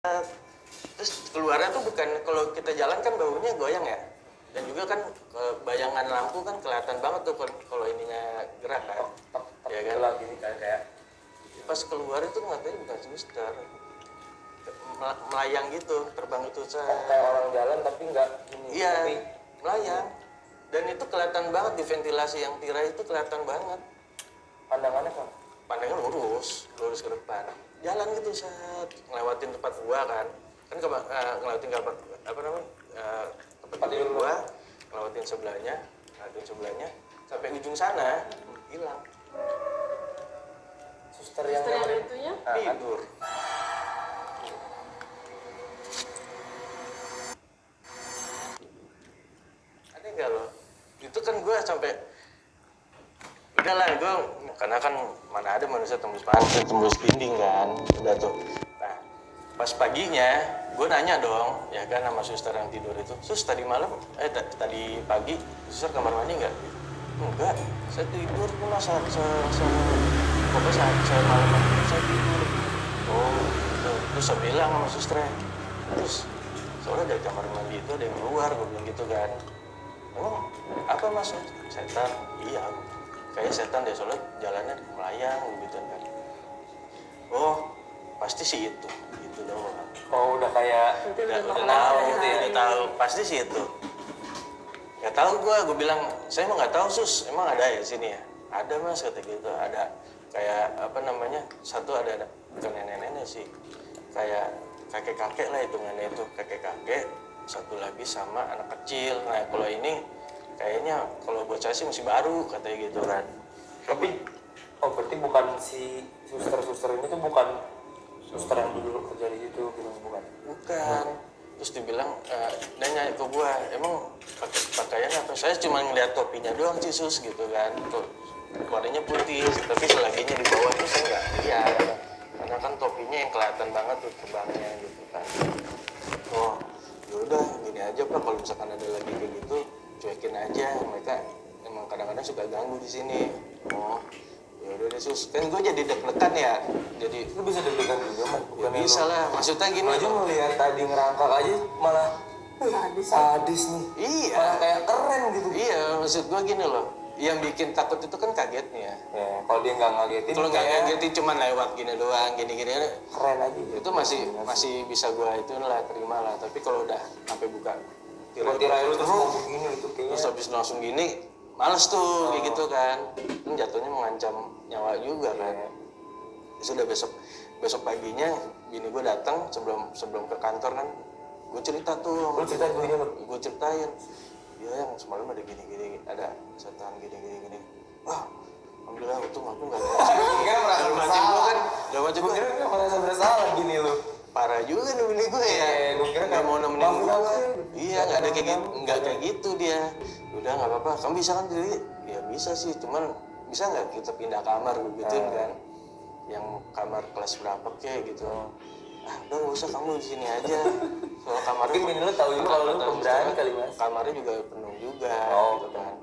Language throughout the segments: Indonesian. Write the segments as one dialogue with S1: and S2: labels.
S1: Terus keluarnya tuh bukan, kalau kita jalan kan baunya goyang ya, dan juga kan bayangan lampu kan kelihatan banget tuh kalau ininya gerak kan, ya kan.
S2: Gini kan kayak
S1: Pas keluar itu katanya bukan suster, melayang gitu, terbang itu
S2: kayak orang jalan tapi nggak ini.
S1: Iya,
S2: tapi
S1: melayang. Dan itu kelihatan banget di ventilasi yang tirai itu kelihatan banget.
S2: pandangannya kan
S1: Pandangan lurus ke depan. Jalan gitu set, ngelewatin tempat gua kan. Kan ngelewatin tempat tempat tidur gua, ngelewatin sebelahnya, sampai ujung sana hilang.
S2: suster yang
S3: itunya
S1: Tidur. Ada nggak lo? Itu kan gue sampai udahlah gue, karena kan mana ada manusia tembus pantai tembus dinding kan, udah tuh. Nah pas paginya gue nanya dong ya kan sama suster yang tidur itu, sus tadi malam tadi pagi suster kamar mandi nggak? Enggak, saya tidur pula saat malam saya tidur. Oh gitu. Terus saya bilang sama susternya, terus soalnya dari kamar mandi itu ada yang keluar, gue bilang gitu kan. Emang apa mas? Setan? Iya, kayak setan deh, soalnya jalannya melayang gitu kan. Oh pasti sih itu doang.
S2: oh udah kayak
S1: Udah
S2: tahu
S1: tahu
S2: gitu ya.
S1: udah tahu pasti sih itu. Nggak tahu gue bilang saya emang nggak tahu sus, emang ada ya sini ya? Ada mas, kata gitu. Ada kayak apa namanya, satu ada bukan nenek-nenek sih, kayak kakek-kakek lah hitungannya itu, kakek-kakek, satu lagi sama anak kecil. Nah kalau ini kayaknya kalau buat saya sih masih baru katanya gitu kan.
S2: Tapi berarti bukan si suster ini tuh bukan suster yang dulu kerja di situ gitu, bukan?
S1: Bukan. Terus dibilang nanya ke gua, emang pakaian apa? Saya cuma ngeliat topinya doang sih sus gitu kan. Tuh warnanya putih, tapi selaginya di bawah tuh saya nggak lihat. Karena kan topinya yang kelihatan banget tuh terbangnya gitu kan. Oh yaudah gini aja pak, kalau misalkan ada lagi kayak gitu cuekin aja, mereka emang kadang-kadang suka ganggu di sini. Oh yaudah deh sus, kan gue jadi deg-degan ya, jadi
S2: Lu bisa deg-degan juga man?
S1: ya bisa lah, maksudnya gini
S2: Lu aja ngeliat tadi ngerangkak aja malah sadis nih.
S1: iya
S2: Malah kayak keren gitu.
S1: iya, maksud gue gini loh, yang bikin takut itu kan kagetnya.
S2: Ya, kalau dia nggak ngagetin,
S1: Kalau nggak
S2: kayak
S1: ngagetin cuma lewat gini doang, gini-gini
S2: keren aja gitu.
S1: itu masih bisa gue itu lah, terima lah. Tapi kalau udah sampai buka
S2: Tirai lu terus ngomong begini gitu kayaknya.
S1: terus habis langsung gini, males tuh kayak gitu kan jatuhnya mengancam nyawa juga kan. Sudah besok paginya bini gue datang sebelum ke kantor kan, gue cerita tuh.
S2: Lu ceritain begini lu?
S1: Gue ceritain, ya yang semalam ada gini, ada setan gini. Wah alhamdulillah untung aku nggak ada.
S2: Kira merasa bersalah
S1: kan dalam macam gue
S2: kira merasa bersalah gini lu.
S1: parah juga nih bini gue ya.
S2: Gue kira
S1: Nggak mau nemenin gue. Iya nggak ada kayak gitu dia. Udah nggak apa-apa, kamu bisa kan diri? Ya bisa sih, cuman bisa nggak kita pindah kamar gitu kan? Yang kamar kelas berapa kayak gitu. Udah nggak usah, kamu di sini aja. Soal kamarnya
S2: Mungkin bini lu tahu juga kalau lu pemberani kali mas.
S1: kamarnya juga penuh juga gitu kan.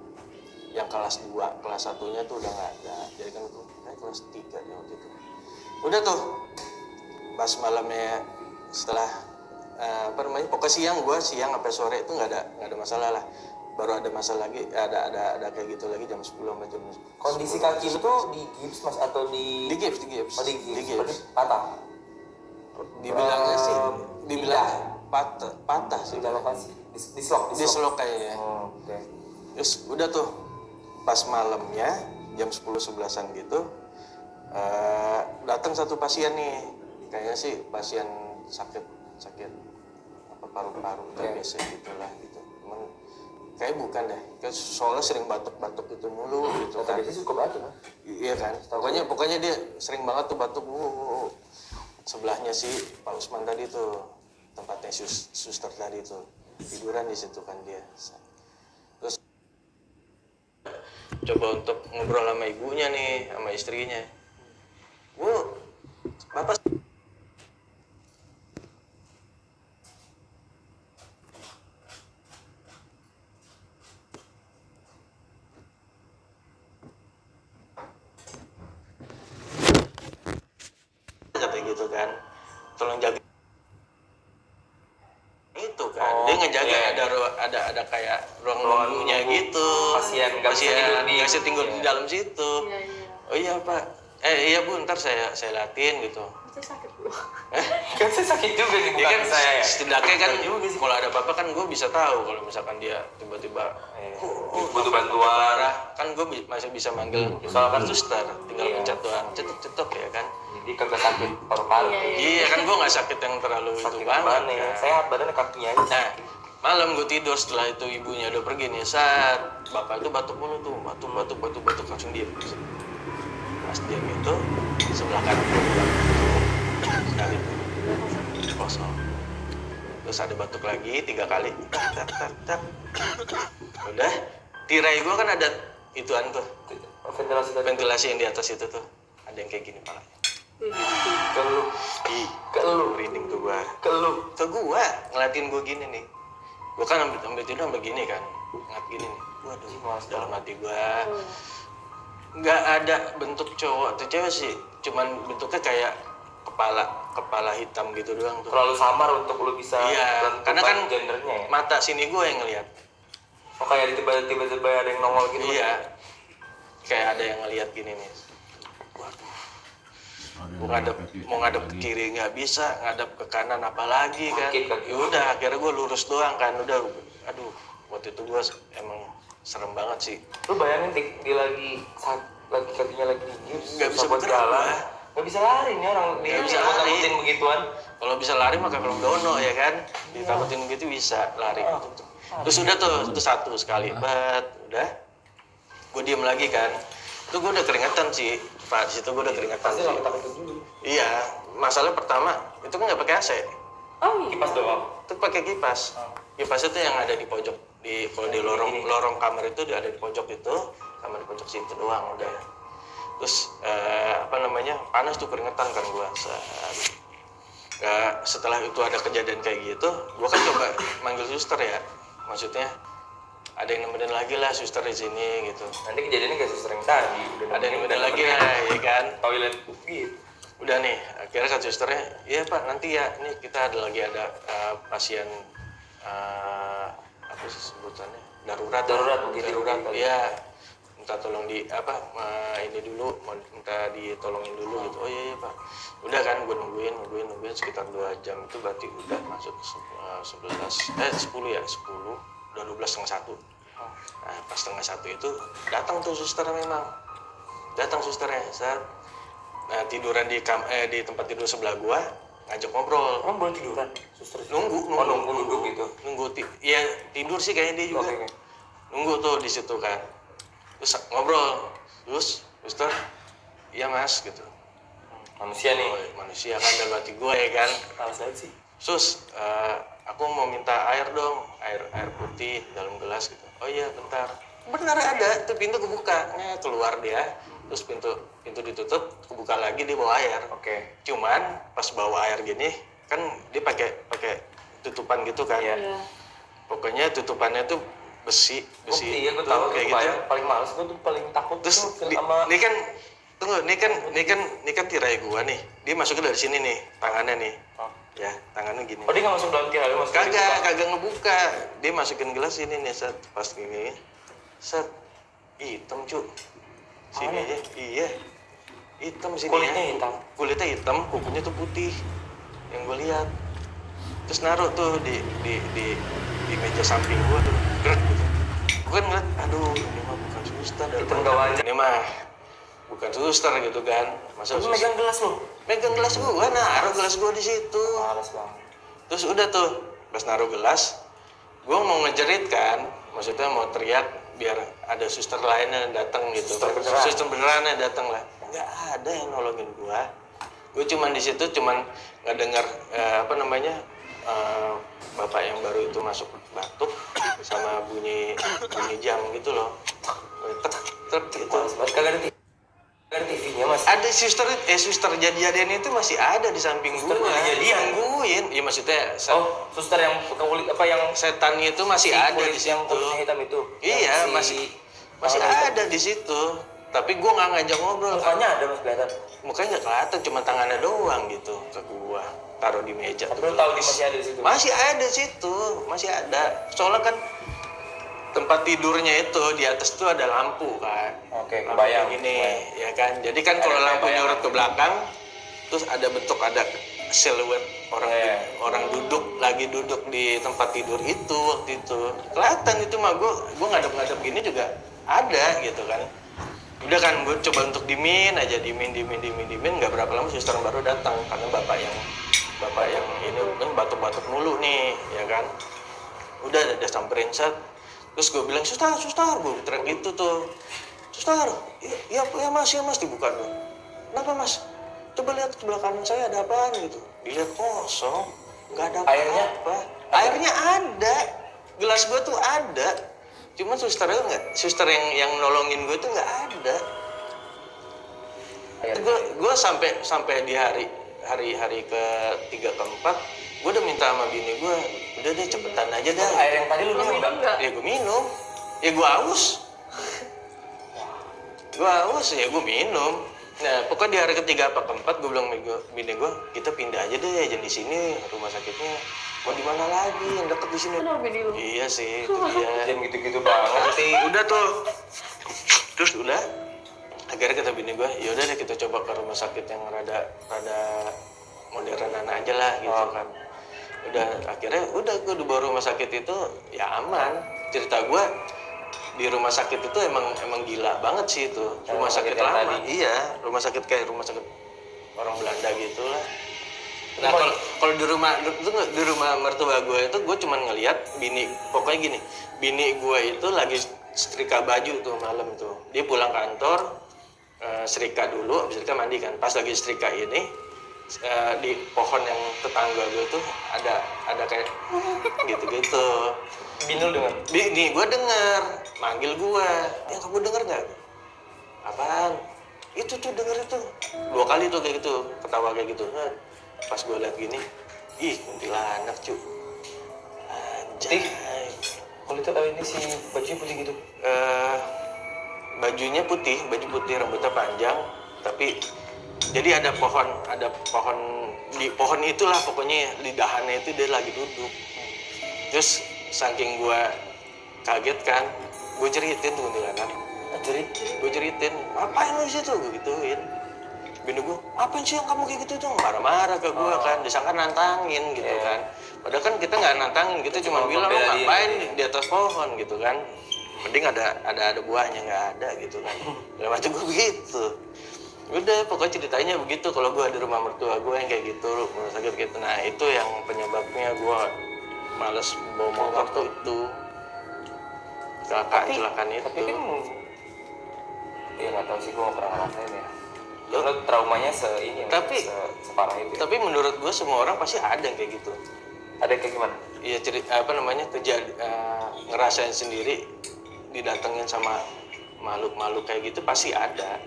S1: Yang kelas 2, kelas 1-nya tuh udah nggak ada. Jadi kan itu kelas 3 ya waktu itu. Udah tuh pas malamnya setelah pokoknya siang sampai sore itu nggak ada masalah lah. Baru ada masalah lagi, ada kayak gitu lagi jam 10 sampai jam 10.
S2: Kondisi kaki lu tuh di gips mas atau di
S1: gips?
S2: Oh di gips. Berarti patah.
S1: Dibilangnya sih patah sih.
S2: Pindah lokasi. Dislok
S1: kayaknya.
S2: Oke.
S1: Terus udah tuh pas malamnya jam 10-11an gitu datang satu pasien nih, kayaknya sih pasien sakit apa paru-paru TBC gitulah gitu. Cuman kayak bukan deh, kayak soalnya sering batuk itu mulu gitu kan.
S2: TBC suka batuk kan?
S1: Iya kan, pokoknya dia sering banget tuh batuk. Sebelahnya si Pak Usman tadi tuh, tempatnya suster tadi tuh, tiduran di situ kan dia. Terus coba untuk ngobrol sama ibunya nih, sama istrinya. Bu, bapak kata gitu kan, tolong jaga ada kayak ruang
S2: Ruangan
S1: nunggunya
S2: nunggu.
S1: gitu.
S2: Pasien nggak bisa tidur di-
S1: nggak bisa tinggal di
S2: iya.
S1: dalam situ.
S3: Iya, iya.
S1: Oh iya Pak, iya Bu, ntar saya latihan gitu.
S3: Itu sakit bro.
S2: Kan saya sakit juga nih,
S1: Ya
S2: bukan
S1: kan
S2: saya ya.
S1: setidaknya kan
S2: Betul juga sih.
S1: kalau ada apa-apa kan gue bisa tahu kalau misalkan dia tiba-tiba
S2: Butuh bantuan.
S1: parah, kan gue masih bisa manggil
S2: Soalnya kan
S1: suster, tinggal
S2: iya.
S1: pencet doang, cetok ya kan.
S2: Jadi kagak sakit paru-paru.
S3: Iya,
S1: Iya kan gue nggak sakit yang terlalu itu
S2: Sakit
S1: banget.
S2: banget ya.
S1: Kan.
S2: Sehat badannya kakinya aja.
S1: Nah malam gue tidur setelah itu ibunya udah pergi nih, saat bapak itu batuk mulu tuh, batuk langsung diem. Pas diem itu sebelah kanan gue sekali kosong. Terus ada batuk lagi 3 kali. Tap. Udah, tirai gue kan ada ituan tuh,
S2: Ventilasi tadi.
S1: ventilasi yang di atas itu tuh, ada yang kayak gini palanya.
S2: Ke lu.
S1: Ih,
S2: Ke lu.
S1: merinding tuh gua.
S2: Ke lu.
S1: Ke gua ngeliatin gua gini nih. Gua kan ambil tidur sampai gini kan, ngat gini nih. Waduh, dalam hati gua nggak ada bentuk cowok atau cewek sih, cuman bentuknya kayak kepala hitam gitu doang tuh.
S2: Terlalu samar untuk lu bisa
S1: Iya,
S2: menentukan
S1: karena kan
S2: gendernya ya.
S1: mata sini gua yang ngeliat.
S2: Oh kayak tiba-tiba ada yang nongol gitu.
S1: Iya, kayak ada yang ngeliat gini nih. Waduh, mau ngadep ke kiri nggak bisa, ngadep ke kanan apalagi kan.
S2: Sakit kan?
S1: Ya udah, akhirnya gue lurus doang kan. Udah, aduh, waktu itu gue emang serem banget sih.
S2: Lu bayangin dia lagi kakinya lagi gips,
S1: Nggak bisa
S2: buat
S1: bergerak,
S2: jalan.
S1: gua.
S2: Nggak bisa lari nih orang. Dia
S1: Nggak bisa
S2: takut
S1: lari.
S2: takutin begituan.
S1: Kalau bisa lari maka kalau dono ya kan, ditakutin gitu bisa lari. Terus udah tuh, itu satu sekali, udah. Gue diem lagi kan. Itu gue udah keringetan sih, Pak. Di situ gue udah keringetan
S2: Pasti
S1: sih.
S2: langsung takut dulu.
S1: Iya, masalah pertama itu kan nggak pakai AC.
S3: Oh iya.
S2: Kipas doang.
S1: Itu pakai kipas. Kipas itu yang ada di pojok, kalau di lorong kamar itu ada di pojok itu, sama di pojok situ doang udah. Terus panas tuh keringetan kan gua. Setelah itu ada kejadian kayak gitu, gua kan coba manggil suster ya. Maksudnya ada yang nemenin lagi lah suster di sini gitu.
S2: Nanti kejadiannya kayak suster yang tadi.
S1: Ada yang nemenin lagi lah, ya kan.
S2: Toilet gitu.
S1: Udah nih, akhirnya kata susternya, iya Pak, nanti ya, ini kita ada pasien apa sih sebutannya, darurat
S2: mungkin
S1: darurat,
S2: kali.
S1: iya, minta tolong ini dulu, minta ditolongin dulu gitu. Oh iya Pak, udah kan, gue nungguin sekitar 2 jam itu berarti udah masuk 10 ya, 10, udah 12:30. Nah pas 12:30 itu datang tuh suster memang, susternya saat tiduran di tempat tidur sebelah gua, ngajak ngobrol.
S2: Emang boleh tiduran? Suster
S1: Nunggu
S2: duduk gitu.
S1: Ya tidur sih kayaknya dia juga.
S2: Oke.
S1: Nunggu tuh di situ kan. Terus ngobrol. Terus, suster, iya Mas gitu.
S2: Manusia nih.
S1: Oh, manusia kan dalam hati gua ya kan.
S2: Males banget sih.
S1: Sus, aku mau minta air dong, air putih dalam gelas gitu. Oh iya bentar. Benar ada, tuh pintu kebuka, keluar dia. Terus pintu ditutup, kebuka lagi dia bawa air.
S2: Oke.
S1: Cuman pas bawa air gini, kan dia pakai tutupan gitu kan.
S2: Iya.
S3: Iya.
S1: Pokoknya tutupannya tuh besi
S2: Bukti ya, gue
S1: tuh,
S2: tahu
S1: kayak
S2: itu
S1: gitu.
S2: paling males, gue tuh paling takut
S1: Terus
S2: tuh sama
S1: ini kan tirai gua nih. Dia masuknya dari sini nih, tangannya nih.
S2: Oh.
S1: Ya, tangannya gini.
S2: Oh dia nggak masuk dalam tirai, dia masuk dari
S1: Kagak ngebuka. Dia masukin gelas ini nih, set pas gini. Set. Hitam, Cuk. Sini aja. Iya. Hitam sini.
S2: Kulitnya hitam?
S1: Kulitnya hitam, kukunya tuh putih. Yang gue lihat. Terus naruh tuh di meja samping gua tuh. Gerak gitu. Gue kan ngeliat, aduh, ini mah bukan suster.
S2: Hitam gak wajar.
S1: Ini mah bukan suster gitu kan. Masa
S2: Lu megang gelas lu?
S1: megang gelas gua, naruh gelas gua di situ.
S2: Males banget.
S1: Terus udah tuh, pas naruh gelas, gue mau ngejerit kan, maksudnya mau teriak biar ada suster lainnya yang datang gitu.
S2: Suster beneran.
S1: yang datang lah. Nggak ada yang nolongin gue. Gue cuman di situ cuman nggak dengar bapak yang baru itu masuk batuk sama bunyi jam gitu loh. Tek tek gitu.
S2: Males banget. Kagak ada TV-nya mas.
S1: Ada suster jadi-jadian itu masih ada di samping
S2: Suster
S1: gue.
S2: jadi-jadian?
S1: Nungguin. Ya maksudnya
S2: Oh suster yang kulit apa yang
S1: setannya itu masih
S2: si
S1: ada
S2: kulit
S1: di
S2: yang
S1: situ.
S2: kulitnya hitam itu?
S1: Iya,
S2: Yang
S1: masih
S2: tangan hitam.
S1: ada di situ. Tapi gua nggak ngajak ngobrol.
S2: Mukanya ada mas kelihatan.
S1: Mukanya nggak kelihatan, cuma tangannya doang gitu ke gua. taruh di meja.
S2: Tapi lu tahu dia masih ada di situ?
S1: Masih ada situ, masih ada. Soalnya kan tempat tidurnya itu di atas tuh ada lampu kan.
S2: Oke,
S1: Lampu
S2: kebayang.
S1: kayak gini, ya kan. Jadi kan kalau lampu nyorot ke belakang, terus ada bentuk ada siluet orang duduk lagi duduk di tempat tidur itu waktu itu. Kelihatan itu mah gue ngadep-ngadep gini juga ada gitu kan. Udah kan gue coba untuk dimin aja, dimin, nggak berapa lama suster baru datang karena bapak yang ini kan batuk-batuk mulu nih, ya kan. Udah samperin set, terus gue bilang suster, gue teriak gitu tuh, suster, ya mas dibuka dulu. Kenapa mas? Coba lihat ke belakang saya ada apaan gitu. Dilihat kosong, nggak ada apa-apa. Airnya ada, gelas gue tuh ada. Cuma suster yang nolongin gue tuh nggak ada. Gue sampai di hari ke-3 ke-4, gue udah minta sama bini gue, udah deh cepetan aja dah.
S2: Air yang tadi lu minum enggak?
S1: Ya gue minum, ya gue haus. Ya gue minum. Nah pokoknya di hari ke-3 apa ke-4 gue bilang sama bini gue, kita pindah aja deh, jangan di sini rumah sakitnya. Mau di mana lagi yang deket di sini? Iya sih, itu dia.
S2: Jangan gitu-gitu banget sih.
S1: Udah tuh, terus udah. Akhirnya kata bini gue, yaudah deh kita coba ke rumah sakit yang rada modernan aja lah gitu kan. Udah akhirnya gue dibawa rumah sakit itu ya aman. Cerita gue di rumah sakit itu emang gila banget sih itu. Rumah sakit lama. Iya, rumah sakit kayak rumah sakit orang Belanda gitu lah. Nah kalau di rumah mertua gue itu gue cuma ngelihat pokoknya gini, bini gue itu lagi setrika baju tuh malam tuh. Dia pulang kantor, setrika dulu, habis setrika mandi kan. Pas lagi setrika ini di pohon yang tetangga gue tuh ada kayak gitu-gitu.
S2: Binul dengar?
S1: Bini gue denger, manggil gue, yang kamu denger nggak? Apaan? Itu tuh denger itu 2 kali tuh kayak gitu, ketawa kayak gitu. Pas gue liat gini, ih kuntilanak cu. Anjay.
S2: Kalau itu ini si bajunya putih gitu?
S1: Bajunya putih, baju putih, rambutnya panjang. Tapi jadi ada pohon di pohon itulah pokoknya di dahannya itu dia lagi duduk. Terus saking gue kaget kan, gue ceritain tuh kuntilanak. Gue ceritain, ngapain lu di situ? Gue gituin. Bini gue, apaan sih yang kamu kayak gitu tuh? Marah-marah ke gue kan, disangka nantangin gitu kan. Padahal kan kita nggak nantangin, kita cuma bilang lu ngapain di atas pohon gitu kan. Mending ada buahnya, nggak ada gitu kan. Dalam hati gue begitu. Udah pokoknya ceritanya begitu. Kalau gue di rumah mertua gue yang kayak gitu, rumah sakit gitu. Nah itu yang penyebabnya gue males bawa motor tuh itu. Kecelakaan itu.
S2: Tapi kan, ya nggak tahu sih, gue nggak pernah ngerasain ya. Lo traumanya separah itu.
S1: Tapi menurut gue semua orang pasti ada yang kayak gitu.
S2: Ada kayak gimana?
S1: Iya ngerasain sendiri didatengin sama makhluk kayak gitu pasti ada.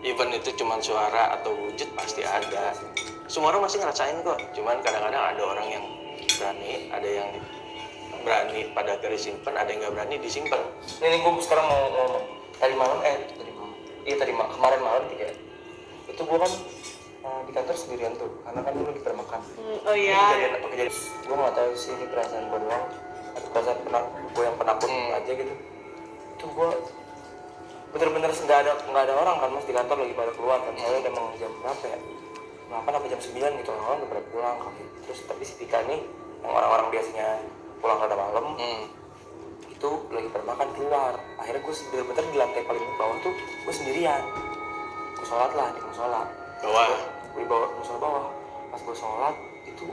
S1: Even itu cuma suara atau wujud pasti ada. Semua orang pasti ngerasain kok. Cuman kadang-kadang ada orang yang berani, ada yang berani pada garis simpen, ada yang nggak berani disimpan.
S2: Ini gue sekarang mau ngomong. Kemarin malam 3. Itu gue kan di kantor sendirian tuh, karena kan dulu lagi pada makan.
S3: Oh iya.
S2: Kejadian gue nggak tahu sih ini perasaan gue doang atau perasaan gue yang penakut aja gitu. Itu gue bener-bener nggak ada orang kan mas di kantor lagi pada keluar kan. Soalnya udah mau jam berapa ya? 8 sampai jam 9 gitu, orang udah pada pulang kan. Terus tapi si Tika nih yang orang-orang biasanya pulang rada malam itu lagi pada makan keluar. Akhirnya gue bener-bener di lantai paling bawah tuh gue sendirian. Gue sholat lah di musola. Gue bawa musola bawah. Pas gue sholat itu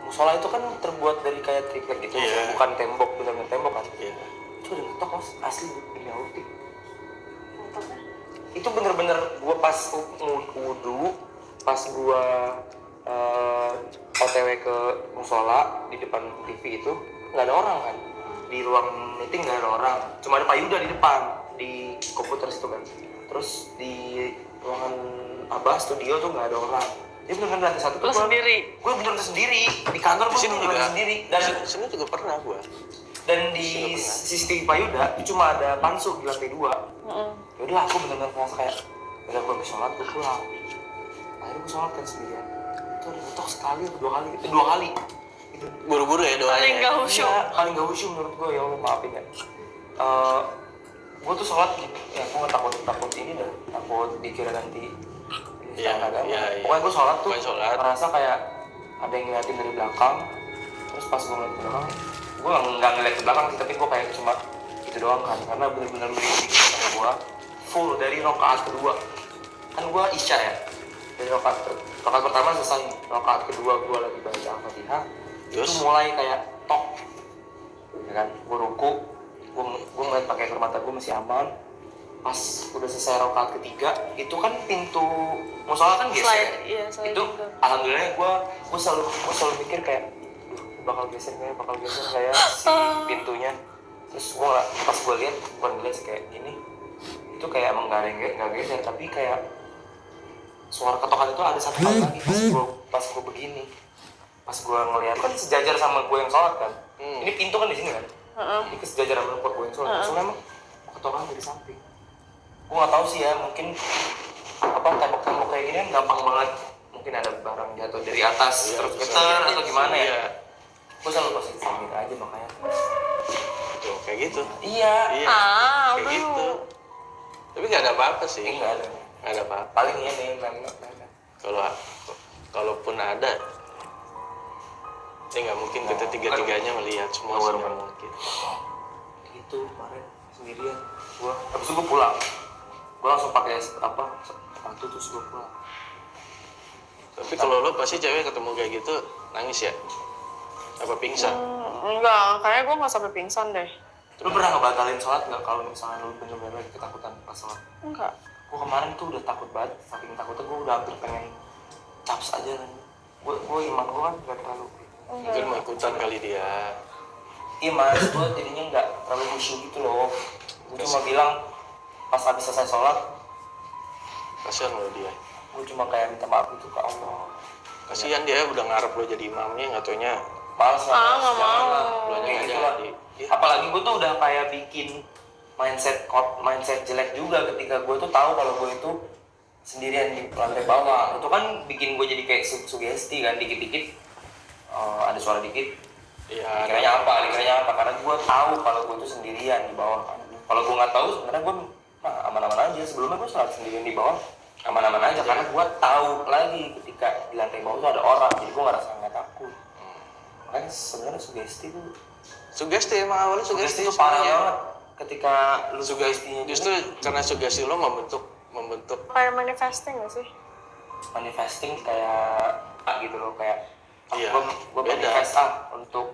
S2: musola itu kan terbuat dari kayak triplek gitu, bukan tembok, bener-bener tembok kan. Itu udah ngetok mas, asli demi Allah. Itu bener-bener gue pas wudu, pas gue OTW ke musola di depan TV itu nggak ada orang kan. Di ruang meeting nggak ada orang, cuma ada Pak Yuda di depan di komputer situ kan. Terus di ruangan Abah studio tuh nggak ada orang. Dia bener-bener lantai 1 tuh
S3: sendiri?
S2: Gue bener-bener sendiri di kantor. Gue bener-bener sendiri. Dan
S1: sini juga pernah gue.
S2: Dan di CCTV Pak Yuda itu cuma ada pansu di lantai 2. Yaudah aku bener-bener ngerasa kayak udah gue habis sholat gue pulang. Akhirnya gue sholat kan sendirian. itu ada nyetok sekali atau 2 kali itu
S1: Buru-buru ya doanya.
S3: Paling gak khusyuk.
S2: Iya, paling gak khusyuk menurut gue. Ya Allah maafin ya. Gue tuh sholat gitu ya, gue gak takut ini dah, takut dikira nanti
S1: Iya,
S2: agama.
S1: iya.
S2: Pokoknya gue sholat tuh
S1: Pokoknya sholat.
S2: merasa kayak ada yang ngeliatin dari belakang. Terus pas gue ngeliat ke belakang, gue nggak ngeliat ke belakang sih, tapi gue kayak cuma gitu doang kan, karena bener-bener merinding sama gue full dari rakaat kedua. Kan gue isya ya, dari rakaat pertama selesai, rakaat kedua gue lagi baca Al-Fatihah,
S1: Terus?
S2: itu mulai kayak tok, ya kan? Gue ruku, gue ngeliat pakai air mata gue masih aman. Pas udah selesai rakaat ketiga, itu kan pintu musola kan geser.
S3: Slide, iya, slide
S2: Itu
S3: gitu.
S2: alhamdulillah gue selalu mikir kayak, bakal geser kayak si pintunya. Terus pas gue lihat, bukan ngeliat sih, kayak gini, itu kayak emang nggak geser, tapi kayak suara ketokan itu ada satu kali lagi pas gue begini, pas gue ngeliat kan sejajar sama gue yang sholat kan. Ini pintu kan di sini kan, ini sejajar sama gue yang sholat. Terus memang ketokan dari samping. Gue nggak tahu sih ya, mungkin apa tembok-tembok kayak gini kan gampang banget, mungkin ada barang jatuh dari atas terus getar atau gimana ya.
S1: Iya.
S2: Gue selalu positif thinking aja makanya.
S1: Tuh, kayak gitu.
S2: Iya.
S1: Iya. Kayak
S3: aduh.
S1: gitu. Tapi nggak ada apa-apa sih.
S2: Enggak ada.
S1: Nggak ada apa-apa.
S2: Paling ini memang.
S1: Kalaupun ada, nggak mungkin kita tiga-tiganya melihat semua sih, nggak mungkin.
S2: Gitu kemarin sendirian. Habis itu gue pulang. Gue langsung pakai sepatu terus gue pulang.
S1: Tapi kalau lo pasti cewek ketemu kayak gitu nangis ya? Apa pingsan?
S3: Enggak, kayaknya gue gak sampai pingsan deh.
S2: Lu pernah ngebatalin sholat nggak kalau misalnya lu bener-bener ketakutan pas sholat?
S3: Enggak.
S2: Gue kemarin tuh udah takut banget, saking takutnya gue udah hampir pengen caps aja kan. Gue iman gue kan gak terlalu.
S1: Mungkin mau ikutan kali dia.
S2: Iya mas, gue jadinya nggak terlalu khusyuk gitu loh. Gue cuma bilang pas habis selesai sholat,
S1: Kasihan lo dia.
S2: gue cuma kayak minta maaf gitu ke Allah.
S1: Kasihan dia udah ngarep lo jadi imamnya, nggak taunya
S2: Males lah.
S3: Nggak mau.
S1: lo
S2: Kayak
S1: nggak
S2: gitu lah.
S1: jadi. Iya.
S2: Apalagi gue tuh udah kayak bikin mindset jelek juga ketika gue tuh tahu kalau gue itu sendirian di lantai bawah. Itu kan bikin gue jadi kayak sugesti kan, dikit-dikit ada suara dikit.
S1: Iya.
S2: Dikiranya apa? Karena gue tahu kalau gue tuh sendirian di bawah kan. Kalau gue nggak tahu sebenarnya gue aman-aman aja. Sebelumnya gue selalu sendirian di bawah, aman-aman aja. Karena gue tahu lagi ketika di lantai bawah tuh ada orang, jadi gue nggak takut. Makanya sebenarnya sugesti tuh
S1: Emang awalnya sugesti
S2: itu parah
S1: sebenarnya.
S2: banget ketika lu sugestinya
S1: Justru karena sugesti lo membentuk
S3: Kayak manifesting gak sih?
S2: manifesting kayak gitu loh, kayak
S1: Iya,
S2: gue
S1: beda.
S2: manifest untuk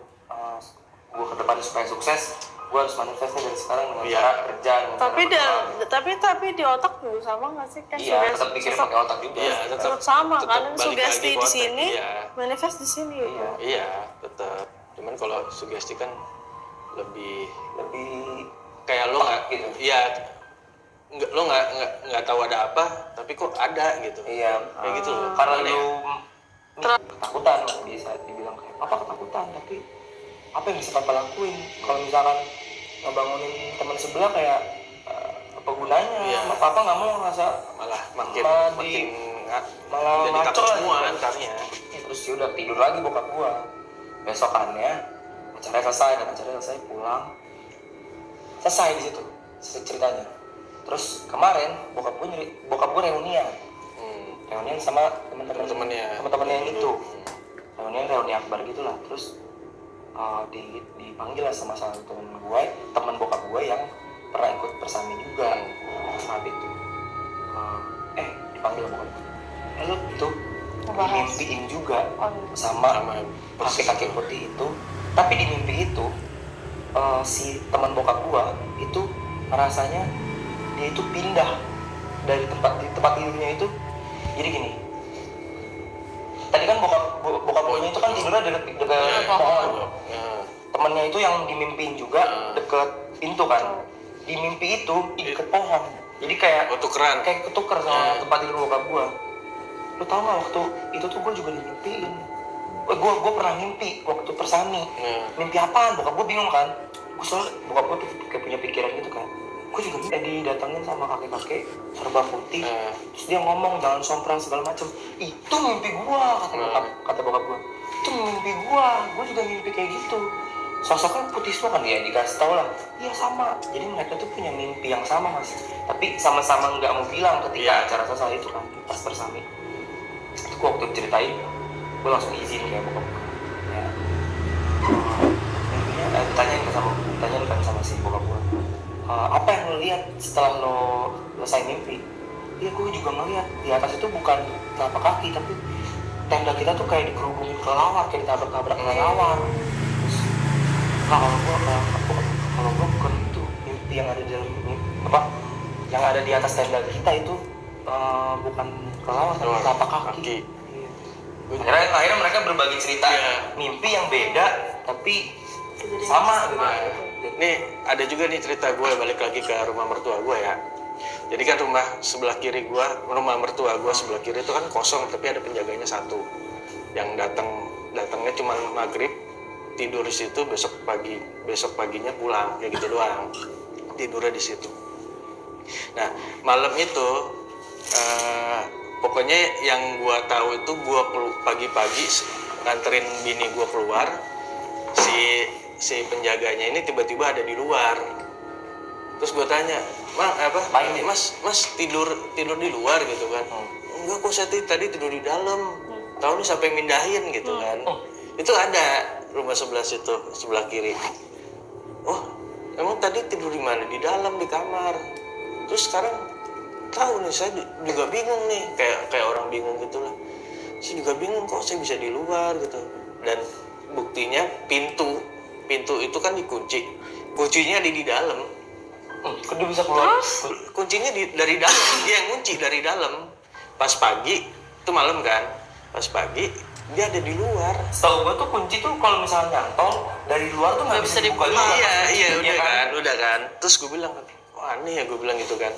S2: gue ke depan supaya sukses, gue harus manifestnya dari sekarang dengan
S1: Iya.
S2: cara kerja dengan
S3: Tapi
S2: cara berdoa.
S3: tapi di otak juga sama gak sih? Kayak
S2: Iya, tetap pikir pakai otak juga.
S1: Iya,
S3: tetap sama
S1: tetap
S3: kan,
S1: balik
S3: sugesti
S1: lagi ke
S3: di
S1: otak,
S3: sini,
S1: iya.
S3: manifest di sini.
S2: Iya.
S1: Iya, tetap. Cuman kalau sugesti kan lebih
S2: Lebih
S1: kayak lo nggak
S2: gitu.
S1: Iya, lo nggak tahu ada apa, tapi kok ada gitu.
S2: iya,
S1: Kayak gitu loh.
S2: karena
S1: Aneh.
S2: lu ketakutan bisa dibilang kayak apa ketakutan, tapi apa yang bisa papa lakuin kalau misalkan ngebangunin teman sebelah kayak apa gunanya?
S1: Iya.
S2: Papa nggak mau ngerasa
S1: malah makin
S2: Malah
S1: makin
S2: malah
S1: jadi
S2: ngaco
S1: takut
S2: aja.
S1: semua antarnya.
S2: Ya, terus ya udah tidur lagi bokap gua. Besokannya acara selesai pulang. Selesai di situ ceritanya. Terus kemarin bokap gua reunian sama teman-temannya yang itu. Reuni akbar gitulah. Terus dipanggil lah sama salah satu teman bokap gua yang pernah ikut bersami juga saat itu. Dipanggil bokap gua. Lu itu dimimpiin juga sama kakek-kakek putih itu. Tapi di mimpi itu si teman bokap gua itu rasanya dia itu pindah dari tempat tidurnya itu. Jadi gini, tadi kan bokap gua itu kan tidurnya dekat pohon. Temennya itu yang dimimpiin juga deket pintu kan. Di mimpi itu di deket pohon. Jadi kayak
S1: tukeran.
S2: Kayak ketuker sama tempat tidur bokap gua. Lu tau gak waktu itu tuh gua juga dimimpiin. Gue pernah mimpi waktu persami. Mimpi apaan? Bokap gue bingung kan. Gue soalnya bokap gue tuh kayak punya pikiran gitu kan. gue juga didatengin sama kakek-kakek serba putih, terus dia ngomong jangan sompral segala macem. Itu mimpi gue, kata bokap gue. Itu mimpi gue juga mimpi kayak gitu. Sosoknya putih semua kan, dia dikasih tau lah, iya sama. Jadi mereka tuh punya mimpi yang sama mas, tapi sama-sama nggak mau bilang ketika acara sosial itu kan pas bersami. Itu gue waktu ceritain, gue langsung izin kayak bokap gue. Ya, mimpinya ditanyain kan sama si bokap gue. Apa yang lo lihat setelah lo selesai mimpi? Iya gue juga ngeliat di atas itu bukan telapak kaki, tapi tenda kita tuh kayak dikerubungin kelelawar, kayak ditabrak-tabrak kelelawar. Nah kalau gue bukan itu, mimpi yang ada di dalam yang ada di atas tenda kita itu bukan kelelawar tapi telapak kaki. Akhirnya mereka berbagi cerita mimpi yang beda tapi sama gitu.
S1: Nih ada juga nih cerita gue, balik lagi ke rumah mertua gue ya. Jadi kan rumah sebelah kiri gue, rumah mertua gue sebelah kiri itu kan kosong, tapi ada penjaganya satu yang datangnya cuma maghrib, tidur di situ, besok paginya pulang, kayak gitu doang, tidurnya di situ. Nah malam itu pokoknya yang gue tahu itu gue pagi-pagi nganterin bini gue keluar, si penjaganya ini tiba-tiba ada di luar. Terus gue tanya, mas tidur di luar gitu kan? Enggak kok, saya tadi tidur di dalam. Tahu nih sampai mindahin gitu kan? Itu ada rumah sebelah situ, sebelah kiri. Oh, emang tadi tidur di mana? Di dalam, di kamar. Terus sekarang tahu nih, saya juga bingung nih, kayak orang bingung gitu lah. Saya juga bingung kok saya bisa di luar gitu. Dan buktinya pintu itu kan dikunci. Kuncinya ada di dalam.
S2: Dia bisa keluar.
S1: Kuncinya dari dalam, dia yang kunci dari dalam. Pas pagi, itu malam kan? Pas pagi dia ada di luar.
S2: Setahu gue tuh kunci tuh kalau misalnya nyantol dari luar tuh nggak bisa dibuka.
S1: Iya udah kan. Terus gue bilang, wah aneh ya, gue bilang gitu kan.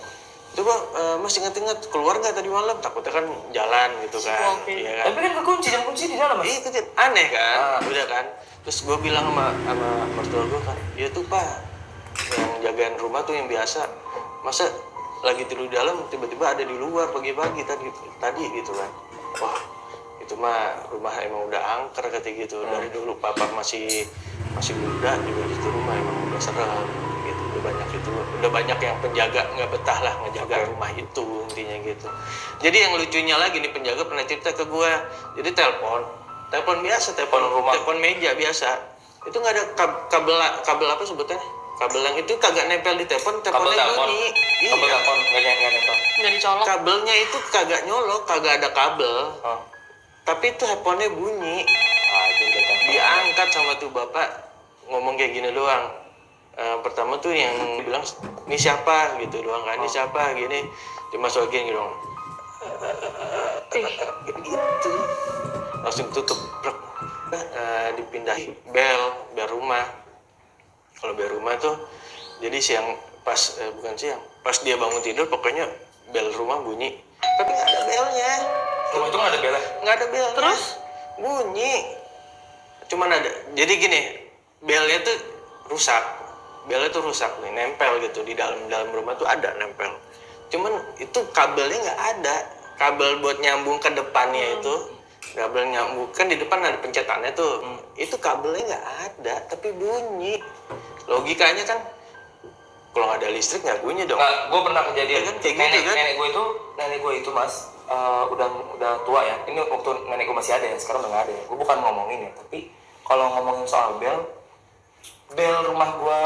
S1: Coba mas ingat keluar nggak tadi malam? Takutnya kan jalan gitu kan. Iya kan?
S2: Tapi kan kekunci dan kunci di dalam mas.
S1: Iya kunci, aneh kan? Udah kan. Terus gue bilang sama mertua gue kan, ya tuh pak, yang jagain rumah tuh yang biasa. Masa lagi tidur di dalam tiba-tiba ada di luar pagi-pagi tadi gitu kan. Wah itu mah rumah emang udah angker katanya gitu. Dari dulu papa masih muda juga di rumah emang udah serem gitu. Udah banyak yang penjaga nggak betah lah ngejaga rumah itu, intinya gitu. Jadi yang lucunya lagi nih, penjaga pernah cerita ke gue. Jadi telepon biasa, telepon meja biasa. Itu nggak ada kabel apa sebetulnya? Kabel yang itu kagak nempel di teleponnya bunyi.
S2: Kabel telepon nggak nempel.
S3: Nggak dicolok.
S1: Kabelnya itu kagak nyolok, kagak ada kabel. Tapi itu handphonenya bunyi. Diangkat sama tuh bapak, ngomong kayak gini doang. Pertama tuh yang bilang, ini siapa gitu doang kan, ini siapa gini. Dimasukin gitu doang. Gitu. Langsung tutup. Dipindahin bel rumah. Kalau bel rumah tuh jadi pas dia bangun tidur pokoknya bel rumah bunyi, tapi nggak ada belnya.
S2: Rumah itu nggak ada belnya?
S1: Nggak ada belnya.
S3: Terus
S1: bunyi, cuman ada, jadi gini, belnya tuh rusak nih, nempel gitu di dalam rumah tuh ada nempel, cuman itu kabelnya nggak ada, kabel buat nyambung ke depannya itu. Kabel nyambung kan di depan ada pencetannya tuh. Itu kabelnya nggak ada tapi bunyi. Logikanya kan kalau nggak ada listrik nggak bunyi dong.
S2: Nah, gue pernah kejadian
S1: kan kayak gitu kan.
S2: Nenek gue itu mas udah tua ya. Ini waktu nenek gue masih ada ya, sekarang udah nggak ada ya. Gue bukan ngomongin ya, tapi kalau ngomongin soal bel rumah gue,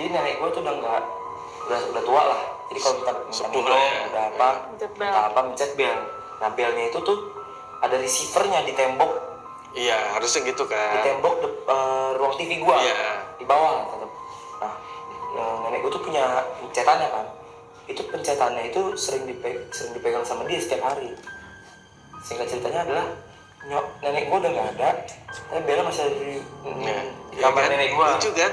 S2: jadi nenek gue tuh udah tua lah. Jadi kalau kita udah apa mencet bel. Nah belnya itu tuh ada receivernya di tembok.
S1: Iya, harusnya gitu kan.
S2: Di tembok ruang TV gua.
S1: Iya.
S2: Di bawah tetap. Nah, nenek gua tuh punya pencetannya kan. Itu pencetannya itu sering dipegang sama dia setiap hari. Singkat ceritanya adalah nenek gua udah nggak ada, tapi Bella masih ada di kamar kan? Nenek gua.
S1: Lucu kan?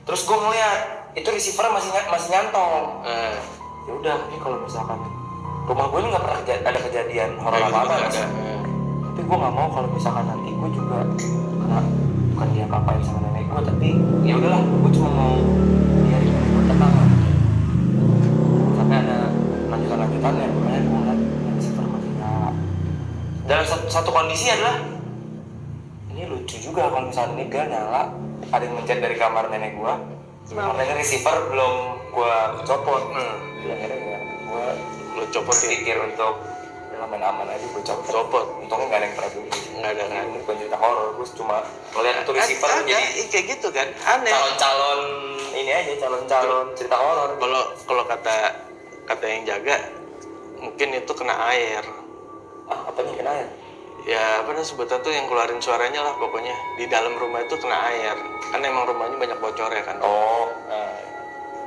S2: Terus gua ngeliat itu receiver masih nyantol. Ya udah, ini kalau misalkan rumah gue ini nggak pernah ada kejadian horor apa-apa mas. Tapi gue nggak mau kalau misalkan nanti gue juga kena, bukan dia apa-apain sama nenek gue, tapi ya udahlah, gue cuma mau biarin gue tenang. satu kondisi adalah ini lucu juga kalau misalnya ini bel nyala, ada yang mencet dari kamar nenek gua. Karena receiver belum gua copot. Akhirnya gua
S1: Lo copot ya?
S2: pikir untuk aman-aman aja gua copot. Untungnya nggak ada yang peduli.
S1: Nggak ada kan?
S2: Ini bukan cerita horor, gua cuma ngeliat itu receiver
S1: Ada,
S2: jadi
S1: kayak gitu kan? Aneh.
S2: calon-calon ini aja, calon-calon cerita horor.
S1: Kalau kata yang jaga, mungkin itu kena air.
S2: Apanya kena air?
S1: Ya apa nih sebutan tuh yang keluarin suaranya lah pokoknya. Di dalam rumah itu kena air. Kan emang rumahnya banyak bocor ya kan.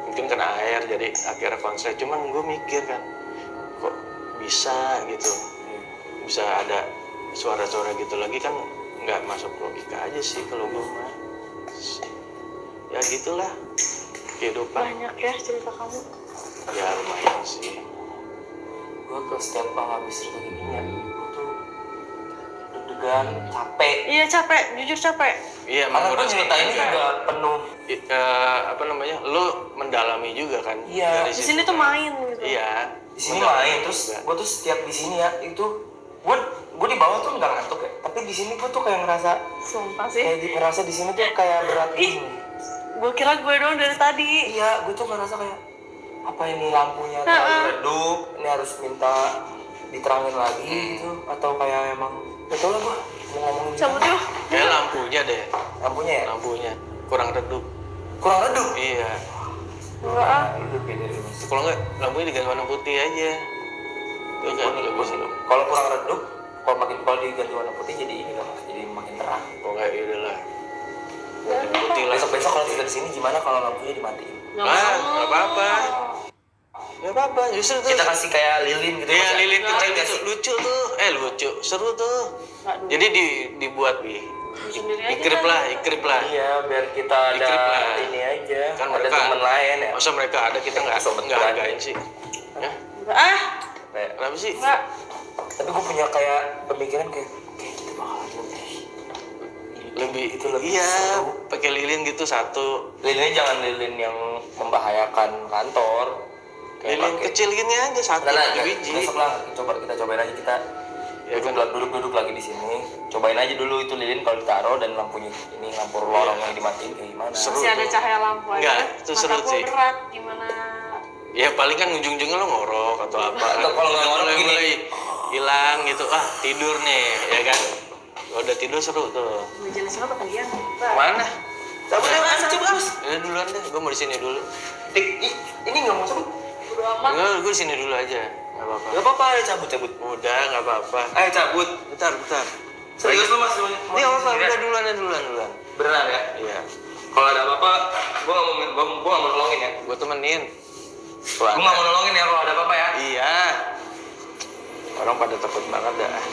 S1: Mungkin kena air jadi akhirnya konslet. Cuman gue mikir kan, kok bisa gitu. Bisa ada suara-suara gitu lagi kan nggak masuk logika aja sih kalau gue mah. Ya gitulah kehidupan.
S3: Banyak ya cerita kamu.
S1: Ya lumayan sih.
S2: Gue tuh setiap habis cerita kayak gini ya, gue tuh deg-degan, capek.
S3: Iya capek, jujur capek.
S1: Iya,
S2: Karena
S1: emang
S2: gue cerita ini juga penuh.
S1: apa namanya? Lu mendalami juga kan?
S2: Iya.
S1: Dari
S3: Di
S1: situ
S3: sini tuh
S1: kan?
S3: main gitu.
S1: Iya.
S2: Di sini
S1: mendalami
S2: main, terus
S1: juga.
S2: gue tuh setiap di sini ya, itu gue di bawah tuh nggak ngantuk ya, tapi di sini gue tuh kayak ngerasa
S3: Sumpah sih.
S2: ngerasa di sini tuh kayak berat
S3: Ih.
S2: ini.
S3: Gue kira gue doang dari tadi.
S2: Iya, gue tuh ngerasa kayak apa ini lampunya terlalu redup, ini harus minta diterangin lagi gitu, atau kayak emang betul lah gue mau ngomongin
S3: Cabut
S2: gimana?
S3: yuk.
S1: Kayak lampunya deh,
S2: Lampunya ya
S1: lampunya kurang redup.
S2: kurang redup.
S1: Iya.
S3: Enggak ah.
S2: Itu beda ini.
S1: Kalau nggak lampunya diganti warna putih aja. Itu kan lebih seru.
S2: Kalau kurang redup, kalau diganti warna putih jadi ini loh, jadi makin terang.
S1: Oh nggak, ya lah. Warna putih lah.
S2: Besok kalau kita di sini gimana kalau lampunya dimatiin?
S1: Nggak apa-apa. Nggak apa-apa. Justru tuh.
S2: Kita kasih kayak lilin gitu.
S1: Iya,
S2: Mas, ya?
S1: lilin kecil
S2: Nggak
S1: gitu,
S2: sih?
S1: lucu tuh. Lucu, seru tuh.
S3: Aduh.
S1: Jadi dibuat
S3: Sendiri aja
S1: ikrip lah.
S2: Iya, biar kita ada
S1: Ikrip lah.
S2: ini aja.
S1: Kan
S2: ada
S1: mereka
S2: teman lain ya.
S1: Masa mereka ada kita
S2: Sobat
S1: nggak
S2: berani.
S1: hargain sih? Ya,
S3: Enggak ah.
S2: Kayak,
S1: kenapa sih?
S3: Enggak.
S2: tapi gue punya kayak pemikiran kayak kita bakal
S1: Lebih
S2: Itu lebih
S1: iya,
S2: seru.
S1: pakai lilin gitu satu.
S2: lilinnya jangan lilin yang membahayakan kantor. Kayak
S1: Lilin
S2: pakai-
S1: kecil gini aja satu
S2: Nah,
S1: di biji.
S2: besok lah kita cobain aja kita
S1: Ya kan?
S2: duduk lagi di sini. Cobain aja dulu itu lilin kalau ditaruh dan lampunya ini lampu lorong yang dimatiin kayak gimana.
S1: Seru.
S3: Masih ada
S1: tuh.
S3: cahaya lampu aja.
S1: Enggak, itu
S3: Mata
S1: seru
S3: gua
S1: sih.
S3: berat gimana?
S1: Ya paling kan ujung-ujungnya lo ngorok atau apa.
S2: Atau kalau nggak ngorok gini.
S1: mulai hilang gitu. Tidur nih, ya kan? Kalau udah tidur seru tuh.
S3: Majelis apa kalian?
S1: Mana?
S2: Cabut deh, cabut.
S1: Ini duluan deh, gue mau di sini dulu.
S2: Ini nggak mau cabut.
S3: Bodo amat.
S1: Enggak, gue di sini dulu aja. Enggak apa-apa.
S2: Gak apa-apa, ayo cabut.
S1: Udah, enggak apa-apa.
S2: Ayo cabut.
S1: Bentar.
S2: Serius lu mas?
S1: Ini apa? Udah duluan.
S2: Beneran ya?
S1: Iya.
S2: Kalau ada apa-apa, gue nggak mau nolongin ya.
S1: Gue temenin.
S2: Gue nggak mau nolongin ya kalau ada apa-apa ya.
S1: Iya. Orang pada takut banget dah.